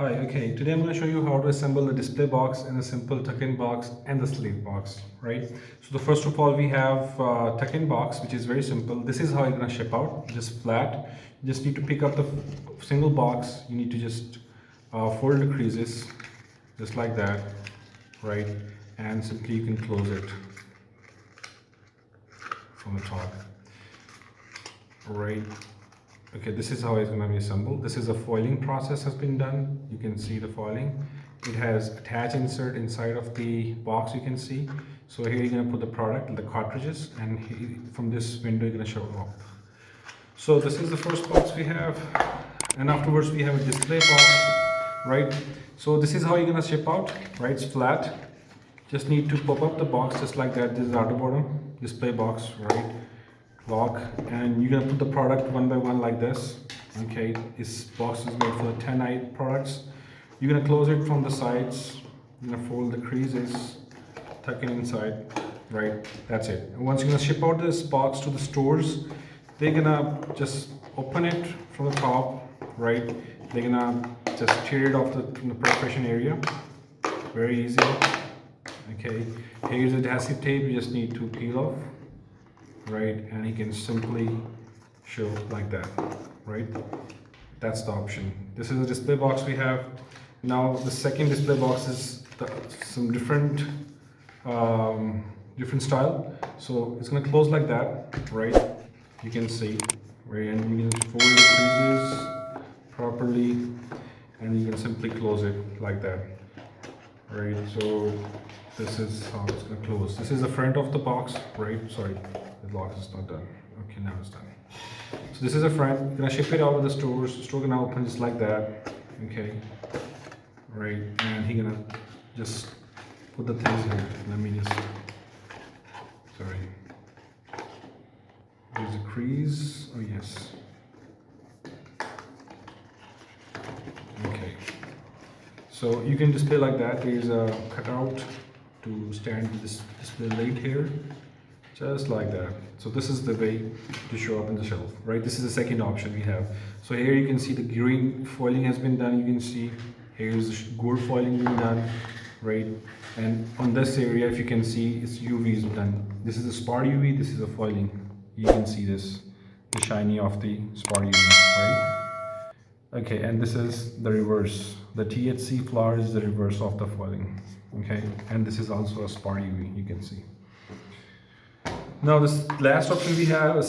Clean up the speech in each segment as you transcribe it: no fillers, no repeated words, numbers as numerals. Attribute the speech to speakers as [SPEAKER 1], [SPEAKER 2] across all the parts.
[SPEAKER 1] Hi, okay, today I'm going to show you how to assemble the display box and the simple tuck-in box and the sleeve box, right? So the first of all, we have tuck-in box, which is very simple. This is how you're going to ship out, just flat. You just need to pick up the single box. You need to just fold the creases, just like that, right? And simply you can close it from the top, right? Okay, this is how it's going to be assembled. This is a foiling process has been done. You can see the foiling. It has attach insert inside of the box, you can see. So here you're going to put the product, the cartridges, and from this window you're going to show up. So this is the first box we have, and afterwards we have a display box, right? So this is how you're going to ship out, right? It's flat. Just need to pop up the box just like that. This is outer bottom display box, right? Lock, and you're gonna put the product one by one like this. Okay, this box is made for the 10i products. You're gonna close it from the sides. You're gonna fold the creases, tuck it inside, right? That's it. And once you're gonna ship out this box to the stores, they're gonna just open it from the top, right? They're gonna just tear it off from the perforation area. Very easy. Okay, here's the adhesive tape. You just need to peel off, right? And he can simply show like that, right? That's the option. This is a display box we have. Now the second display box is some different style. So it's gonna close like that, right? You can see, right? And you can fold the creases properly, and you can simply close it like that, right? So this is how it's gonna close. This is the front of the box, right? Sorry, the lock is not done. Okay, now it's done. So this is the front. You're gonna ship it out of the stores. The store gonna open just like that. Okay, right? And he gonna just put the things here. Let me just. Sorry. There's a crease. Oh yes. Okay. So you can display like that. There's a cutout to stand this display lid here, just like that. So this is the way to show up in the shelf, right? This is the second option we have. So here you can see the green foiling has been done. You can see here's the gold foiling being done, right? And on this area, if you can see, it's UV is done. This is a spot UV. This is a foiling. You can see this, the shiny of the spot UV, right? Okay, and this is the reverse. The THC flower is the reverse of the foiling. Okay, and this is also a spot UV, you can see. Now this last option we have is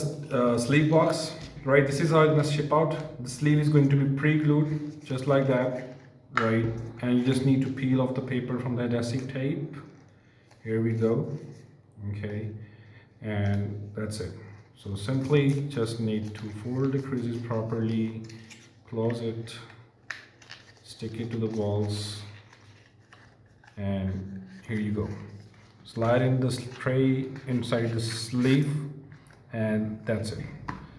[SPEAKER 1] sleeve box, right? This is how it's going to ship out. The sleeve is going to be pre-glued, just like that, right? And you just need to peel off the paper from the adhesive tape. Here we go. Okay, and that's it. So simply just need to fold the creases properly, close it, stick it to the walls, and here you go. Slide in the tray inside the sleeve, and that's it.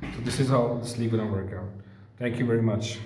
[SPEAKER 1] So this is how the sleeve gonna work out. Thank you very much.